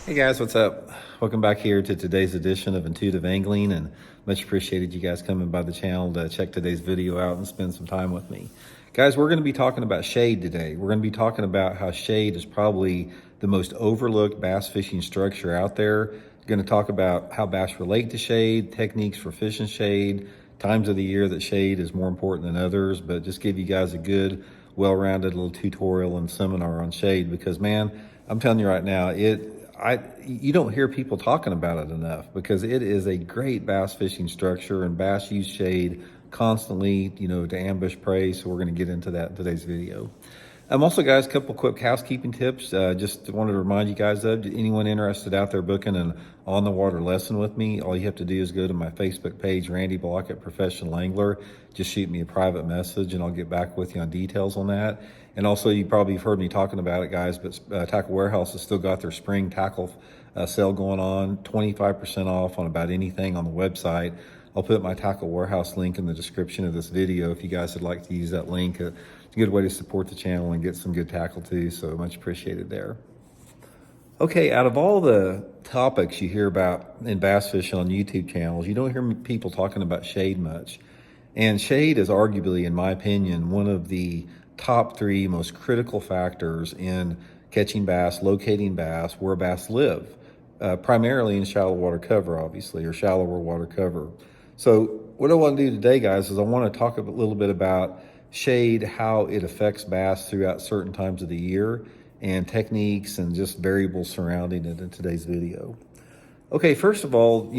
Hey guys, what's up? Welcome back here to today's edition of Intuitive Angling, and much appreciated you guys coming by the channel to check today's video out and spend some time with me. Guys, we're going to be talking about shade today. We're going to be talking about how shade is probably the most overlooked bass fishing structure out there. We're going to talk about how bass relate to shade, techniques for fishing shade, times of the year that shade is more important than others, but just give you guys a good, well-rounded little tutorial and seminar on shade because, man, I'm telling you right now, you don't hear people talking about it enough because it is a great bass fishing structure, and bass use shade constantly, to ambush prey. So we're going to get into that in today's video. Also, guys, a couple quick housekeeping tips. Just wanted to remind you guys of anyone interested out there booking an on-the-water lesson with me, all you have to do is go to my Facebook page, Randy Blaukat Professional Angler. Just shoot me a private message, and I'll get back with you on details on that. And also, you probably have heard me talking about it, guys, but Tackle Warehouse has still got their spring tackle sale going on, 25% off on about anything on the website. I'll put my Tackle Warehouse link in the description of this video if you guys would like to use that link. It's a good way to support the channel and get some good tackle too, so much appreciated there. Okay, out of all the topics you hear about in bass fishing on YouTube channels, you don't hear people talking about shade much. And shade is arguably, in my opinion, one of the top three most critical factors in catching bass, locating bass, where bass live, primarily in shallow water cover, obviously, or shallower water cover. So what I want to do today, guys, is I want to talk a little bit about shade, how it affects bass throughout certain times of the year, and techniques and just variables surrounding it in today's video. Okay, first of all,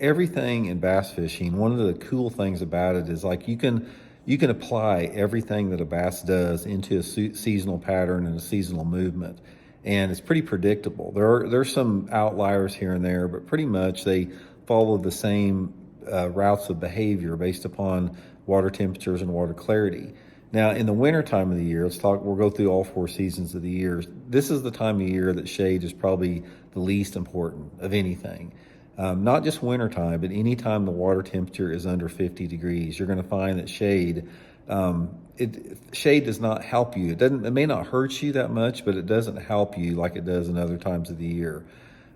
everything in bass fishing, one of the cool things about it is like you can apply everything that a bass does into a seasonal pattern and a seasonal movement. And it's pretty predictable. There's some outliers here and there, but pretty much they follow the same routes of behavior based upon water temperatures and water clarity. Now, in the winter time of the year, we'll go through all 4 seasons of the year. This is the time of year that shade is probably the least important of anything. Not just winter time, but any time the water temperature is under 50 degrees, you're going to find that shade does not help you. It may not hurt you that much, but it doesn't help you like it does in other times of the year.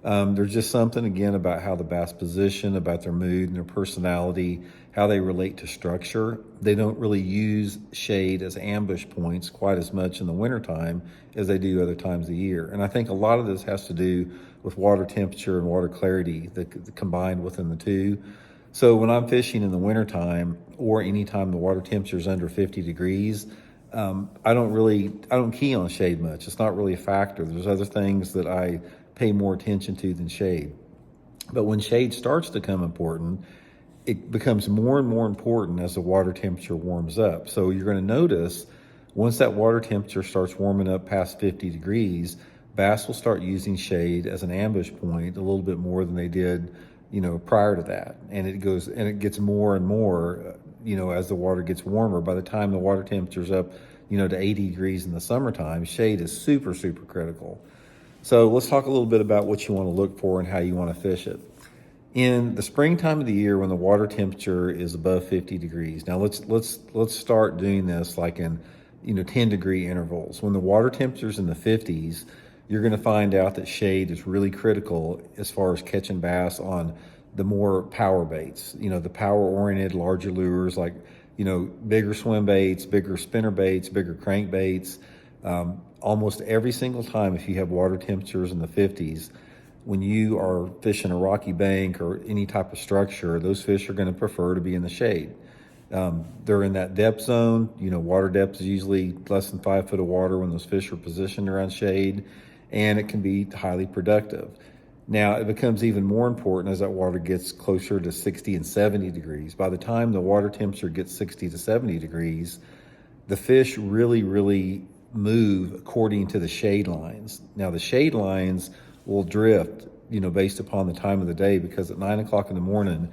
There's just something, again, about how the bass position, about their mood and their personality, how they relate to structure. They don't really use shade as ambush points quite as much in the wintertime as they do other times of the year. And I think a lot of this has to do with water temperature and water clarity that combined within the two. So when I'm fishing in the wintertime or anytime the water temperature is under 50 degrees, I don't key on shade much. It's not really a factor. There's other things that I pay more attention to than shade. But when shade starts to become important, it becomes more and more important as the water temperature warms up. So you're going to notice once that water temperature starts warming up past 50 degrees, bass will start using shade as an ambush point a little bit more than they did, prior to that. And it gets more and more, as the water gets warmer. By the time the water temperature's up, to 80 degrees in the summertime, shade is super, super critical. So let's talk a little bit about what you want to look for and how you want to fish it. In the springtime of the year, when the water temperature is above 50 degrees, now let's start doing this like in 10-degree intervals. When the water temperature's in the 50s, you're going to find out that shade is really critical as far as catching bass on the more power baits. The power-oriented larger lures like bigger swim baits, bigger spinner baits, bigger crank baits. Almost every single time, if you have water temperatures in the 50s, when you are fishing a rocky bank or any type of structure, those fish are going to prefer to be in the shade. They're in that depth zone. Water depth is usually less than 5 foot of water when those fish are positioned around shade, and it can be highly productive. Now, it becomes even more important as that water gets closer to 60 and 70 degrees. By the time the water temperature gets 60 to 70 degrees, the fish really, really move according to the shade lines. Now, the shade lines will drift, based upon the time of the day, because at 9 o'clock in the morning,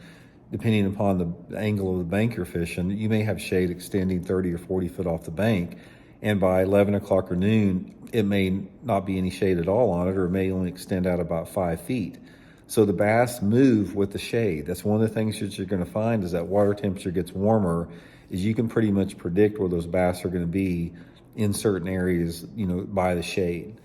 depending upon the angle of the bank you're fishing, you may have shade extending 30 or 40 foot off the bank. And by 11 o'clock or noon, it may not be any shade at all on it, or it may only extend out about 5 feet. So the bass move with the shade. That's one of the things that you're going to find as that water temperature gets warmer, is you can pretty much predict where those bass are going to be in certain areas, by the shade.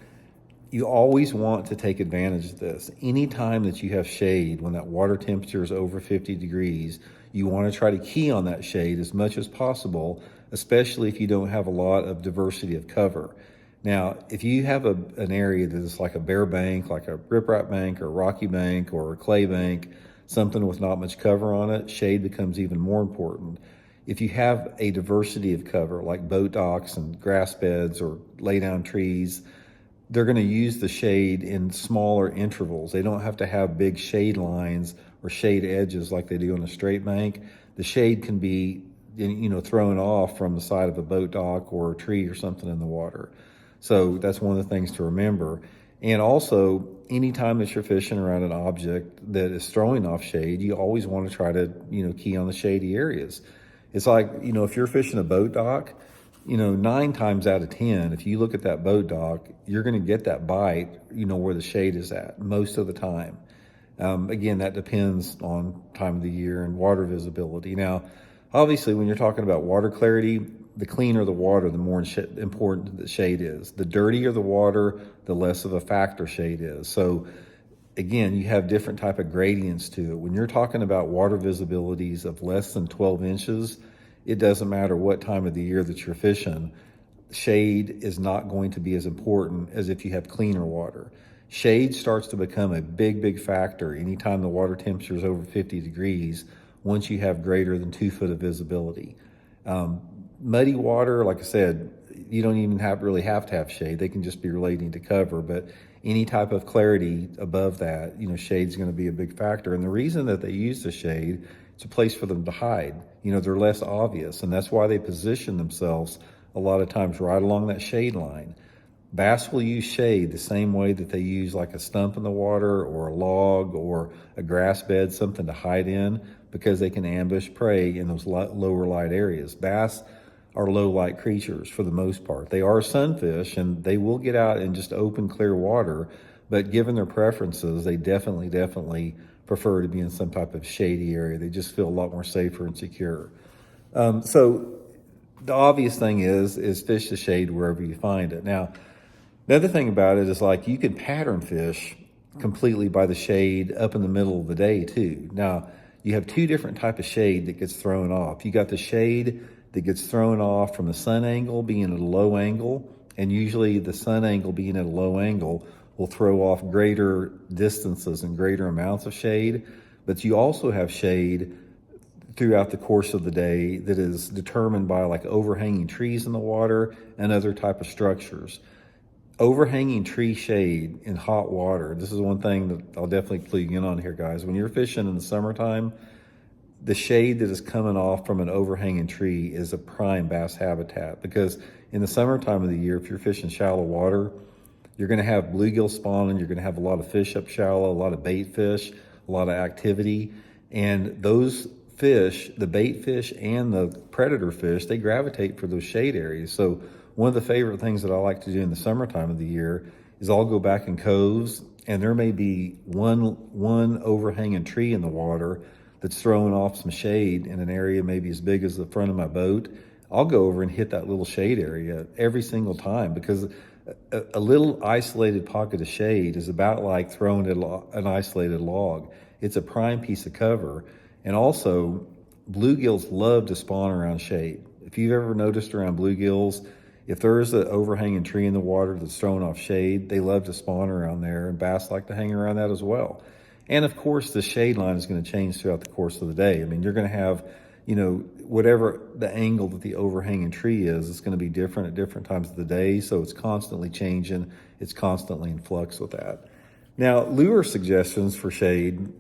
You always want to take advantage of this. Anytime that you have shade, when that water temperature is over 50 degrees, you want to try to key on that shade as much as possible, especially if you don't have a lot of diversity of cover. Now, if you have an area that is like a bare bank, like a riprap bank or a rocky bank or a clay bank, something with not much cover on it, shade becomes even more important. If you have a diversity of cover, like boat docks and grass beds or lay down trees, they're going to use the shade in smaller intervals. They don't have to have big shade lines or shade edges like they do on a straight bank. The shade can be, thrown off from the side of a boat dock or a tree or something in the water. So that's one of the things to remember. And also, anytime that you're fishing around an object that is throwing off shade, you always want to try to, key on the shady areas. It's like, if you're fishing a boat dock, 9 times out of 10, if you look at that boat dock, you're going to get that bite, where the shade is at most of the time. Again, that depends on time of the year and water visibility. Now, obviously, when you're talking about water clarity, the cleaner the water, the more important the shade is. The dirtier the water, the less of a factor shade is. So again, you have different type of gradients to it. When you're talking about water visibilities of less than 12 inches, it doesn't matter what time of the year that you're fishing, shade is not going to be as important as if you have cleaner water. Shade starts to become a big factor anytime the water temperature is over 50 degrees once you have greater than 2 foot of visibility. Muddy water, like I said, you don't even really have to have shade. They can just be relating to cover, but any type of clarity above that, shade's going to be a big factor. And the reason that they use the shade, it's a place for them to hide. They're less obvious, and that's why they position themselves a lot of times right along that shade line. Bass will use shade the same way that they use like a stump in the water or a log or a grass bed, something to hide in, because they can ambush prey in those lower light areas. Bass are low light creatures for the most part. They are sunfish and they will get out in just open, clear water, but given their preferences, they definitely prefer to be in some type of shady area. They just feel a lot more safer and secure. So the obvious thing is fish the shade wherever you find it. Now, the other thing about it is like you can pattern fish completely by the shade up in the middle of the day too. Now, you have two different type of shade that gets thrown off. You got the shade that gets thrown off from the sun angle being at a low angle, and usually the sun angle being at a low angle will throw off greater distances and greater amounts of shade. But you also have shade throughout the course of the day that is determined by like overhanging trees in the water and other type of structures. Overhanging tree shade in hot water, this is one thing that I'll definitely clue you in on here, guys. When you're fishing in the summertime, the shade that is coming off from an overhanging tree is a prime bass habitat, because in the summertime of the year, if you're fishing shallow water, you're going to have bluegill spawning, you're going to have a lot of fish up shallow, a lot of bait fish, a lot of activity, and those fish, the bait fish and the predator fish, they gravitate for those shade areas. So one of the favorite things that I like to do in the summertime of the year is I'll go back in coves, and there may be one overhanging tree in the water that's throwing off some shade in an area maybe as big as the front of my boat. I'll go over and hit that little shade area every single time, because a little isolated pocket of shade is about like throwing an isolated log. It's a prime piece of cover. And also, bluegills love to spawn around shade. If you've ever noticed around bluegills, if there's an overhanging tree in the water that's throwing off shade, they love to spawn around there, and bass like to hang around that as well. And of course, the shade line is going to change throughout the course of the day. I mean, you're going to have, whatever the angle that the overhanging tree is, it's going to be different at different times of the day. So it's constantly changing. It's constantly in flux with that. Now, lure suggestions for shade.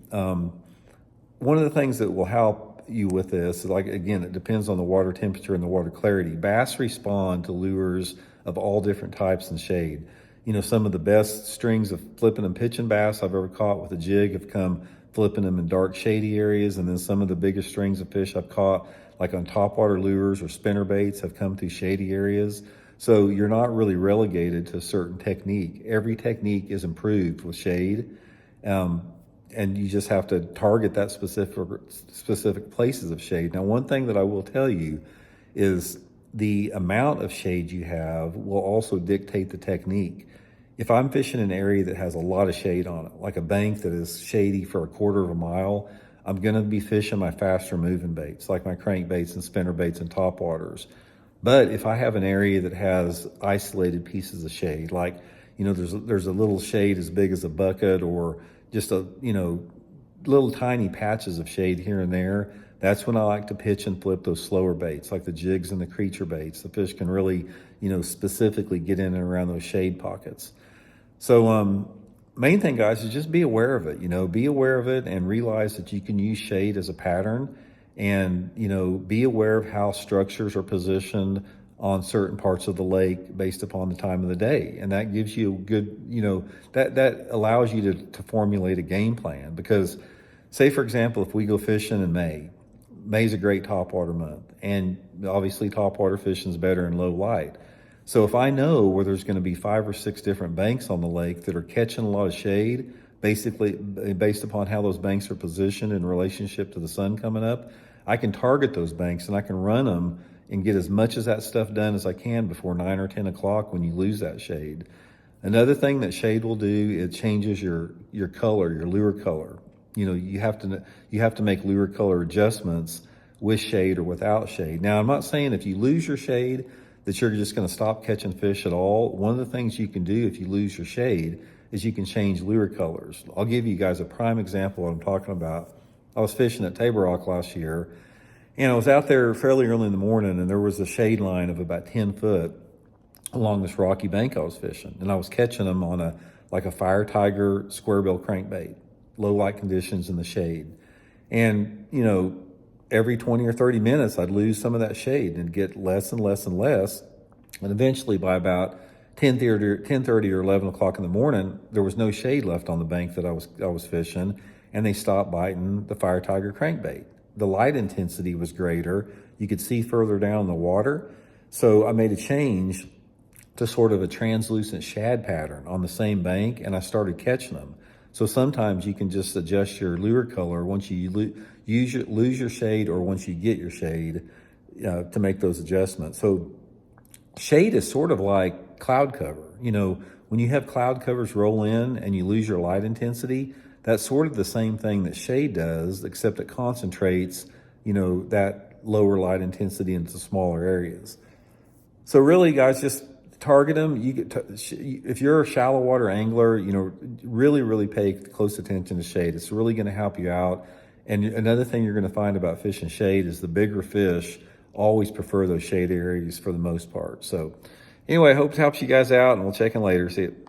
One of the things that will help you with this is, like, again, it depends on the water temperature and the water clarity. Bass respond to lures of all different types and shade. Some of the best strings of flipping and pitching bass I've ever caught with a jig have come flipping them in dark, shady areas. And then some of the biggest strings of fish I've caught, like on topwater lures or spinner baits, have come through shady areas. So you're not really relegated to a certain technique. Every technique is improved with shade. And you just have to target that specific places of shade. Now, one thing that I will tell you is the amount of shade you have will also dictate the technique. if I'm fishing an area that has a lot of shade on it, like a bank that is shady for a quarter of a mile, I'm going to be fishing my faster moving baits, like my crankbaits and spinner baits and topwaters. But if I have an area that has isolated pieces of shade, like, there's a little shade as big as a bucket, or just little tiny patches of shade here and there, that's when I like to pitch and flip those slower baits, like the jigs and the creature baits. The fish can really, specifically get in and around those shade pockets. So, main thing, guys, is just be aware of it. Be aware of it and realize that you can use shade as a pattern, and be aware of how structures are positioned on certain parts of the lake based upon the time of the day, and that gives you a good, that allows you to formulate a game plan. Because, say for example, if we go fishing in May's a great topwater month, and obviously topwater fishing is better in low light. So if I know where there's going to be 5 or 6 different banks on the lake that are catching a lot of shade, basically based upon how those banks are positioned in relationship to the sun coming up, I can target those banks and I can run them and get as much of that stuff done as I can before 9 or 10 o'clock when you lose that shade. Another thing that shade will do, it changes your color, your lure color. You have to make lure color adjustments with shade or without shade. Now, I'm not saying if you lose your shade that you're just going to stop catching fish at all. One of the things you can do if you lose your shade is you can change lure colors. I'll give you guys a prime example of what I'm talking about. I was fishing at Table Rock last year, and I was out there fairly early in the morning, and there was a shade line of about 10 foot along this rocky bank I was fishing, and I was catching them on a fire tiger square bill crankbait, low light conditions in the shade. And, every 20 or 30 minutes, I'd lose some of that shade and get less and less and less. And eventually by about 10:30 or 11 o'clock in the morning, there was no shade left on the bank that I was fishing, and they stopped biting the fire tiger crankbait. The light intensity was greater. You could see further down in the water. So I made a change to sort of a translucent shad pattern on the same bank, and I started catching them. So sometimes you can just adjust your lure color once you lose your shade, or once you get your shade, to make those adjustments. So shade is sort of like cloud cover. When you have cloud covers roll in and you lose your light intensity, that's sort of the same thing that shade does, except it concentrates, that lower light intensity into smaller areas. So really, guys, just target them. If you're a shallow water angler, really, really pay close attention to shade. It's really going to help you out. And another thing you're going to find about fishing shade is the bigger fish always prefer those shade areas for the most part. So anyway, I hope it helps you guys out, and we'll check in later. See you.